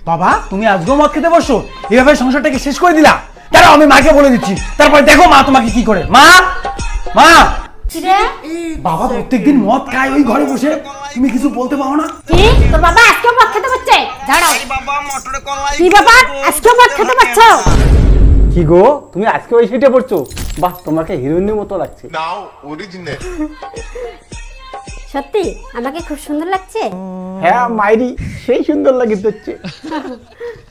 বাবা তুমি আজকেও মদ খেতে বসো, এভাবে সংসারটাকে শেষ করে দিলা। দাঁড়াও আমি মাকে বলে দিচ্ছি, তারপরে দেখো মা তোমাকে কি করে। মা মা বাবা প্রত্যেকদিন মদ খায় ওই ঘরে বসে, তুমি কিছু বলতে পারো না? কি তোর বাবা আজকেও মদ খেতে বসছে? দাঁড়াও বাবা, মোটরে কলাই কি বাবা আজকেও মদ খেতে বসছো? কি গো তুমি আজকে ওই সিটে পড়ছো? বাহ তোমাকে হিরোইনের মতো লাগছে। নাও অরিজিনাল। সত্যি আমাকে খুব সুন্দর লাগছে। হ্যাঁ মাইরি সেই সুন্দর লাগে হচ্ছে।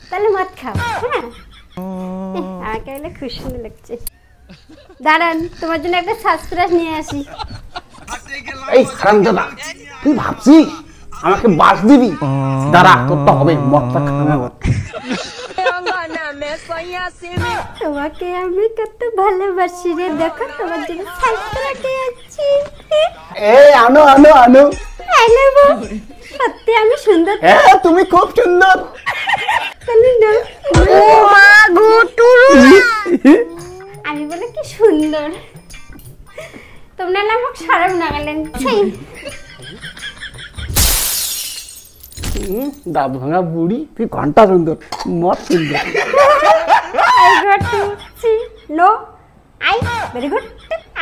তাহলে মদ খাও। হ্যাঁ আমাকে বলে খুব সুন্দর লাগছে। দাঁড়ান তোমার জন্য একটা সারপ্রাইজ নিয়ে আসি। এই হারামজাদা তুই ভাবছিস আমাকে বাস দিবি? দাঁড়া তোর তো হবে মদটা খাওয়া। তোমাকে আমি কত ভালোবাসি রে, দেখো তোমার জন্য সারপ্রাইজ আছি। এই আনো আনো আনো। I love you. সত্যি আমি সুন্দর? হ্যাঁ তুমি খুব সুন্দর। তাহলে না ও মা গো টুরু, আমি বলে কি সুন্দর, তোমরা না আমাকে সারাম না গেলেন। দাঁত ভাঙা বুড়ি, তুই ঘন্টা সুন্দর, মদ সুন্দর। No I very good.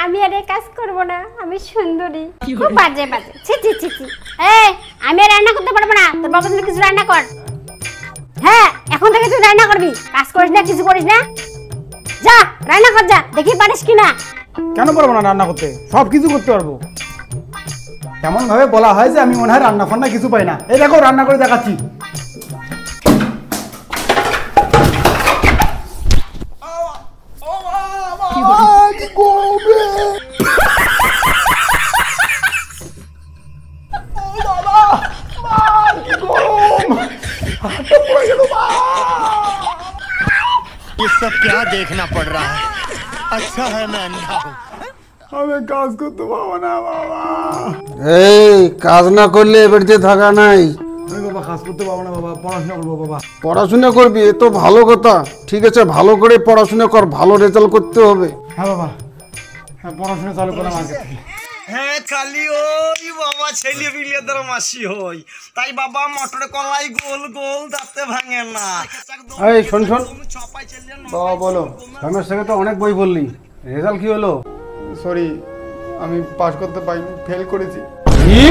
আমি আর এই কাজ করব না, আমি সুন্দরী। খুব বাজে বাজে, ছি ছি ছি ছি। এই আমি আর রান্না করতে পারবো না, তোর বাবা তুমি কিছু রান্না কর। হ্যাঁ এখন থেকে তুই রান্না করবি, কাজ করিস না, কিছু করিস না। যা রান্না কর, যা দেখি পারিস কিনা। কেন পারবো না রান্না করতে? সব কিছু করতে পারবো। এমন ভাবে বলা হয় যে আমি মনে হয় রান্না ফান্না কিছু পাই না। এই দেখো রান্না করে দেখাচ্ছি। ये सब क्या देखना पड़ रहा है? अच्छा है मैं अंधा हूँ। আমি কাজ করতে পারবো না বাবা। এই কাজ না করলে এবারে থাকা নাই। আমি বাবা কাজ করতে পারবো না বাবা, পড়াশোনা করবো বাবা। পড়াশোনা করবি এ তো ভালো কথা, ঠিক আছে ভালো করে পড়াশোনা কর, ভালো রেজাল্ট করতে হবে। হ্যাঁ বাবা, হ্যাঁ পড়াশোনা চালু করলাম আগে থেকে। হ্যাঁ খালি ওই বাবা ছেলে বিলেদের মাসি হই, তাই বাবা মোটরে কলাই গোল গোল দাঁতে ভাঙে না। এই শোন শোন বাবা, বলো ধর্মের থেকে তো অনেক বই বললি, রেজাল্ট কি হলো? সরি আমি পাস করতে পারিনি, ফেল করেছি। কি?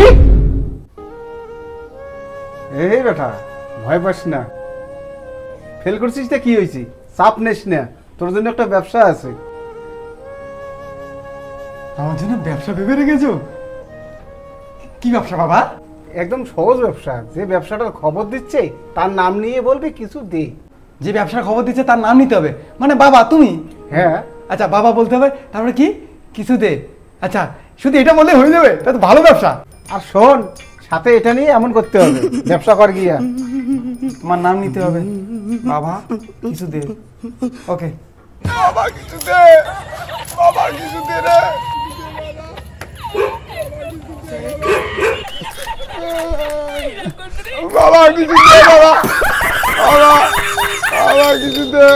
এই বেটা ভয় পাস না, ফেল করছিস তা কি হয়েছে, চাপ নিস না, তোর জন্য একটা ব্যবসা আছে। আমার জন্য ব্যবসা ভেবে রেখেছো? কি ব্যবসা বাবা? একদম সহজ ব্যবসা, যে ব্যবসাটার খবর দিচ্ছে তার নাম নিয়ে বলবি কিছু দে। যে ব্যবসার খবর দিচ্ছে তার নাম নিতে হবে মানে বাবা তুমি? হ্যাঁ আচ্ছা বাবা বলতে হবে, তারপরে কি কিছু দে। আচ্ছা শুধু এটা বললে হয়ে যাবে? তা তো ভালো ব্যবসা। আর শোন সাথে এটা নিয়ে এমন করতে হবে, ব্যবসা কর গিয়া তোমার নাম নিতে হবে, বাবা কিছু দে। ওকে বাবা কিছু দে, বাবা কিছু দে রে, বাবা কিছু দে, বাবা বাবা বাবা কিছু দে।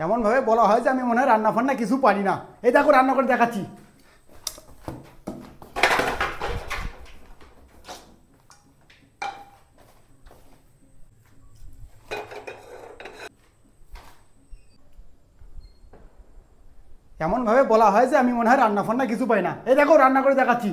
এমন ভাবে বলা হয় যে আমি মনে হয় রান্না ফান্না কিছু পারি না। এই দেখো রান্না করে দেখাচ্ছি। এমন ভাবে বলা হয় যে আমি মনে হয় রান্না ফান্না কিছু পাই না। এই দেখো রান্না করে দেখাচ্ছি।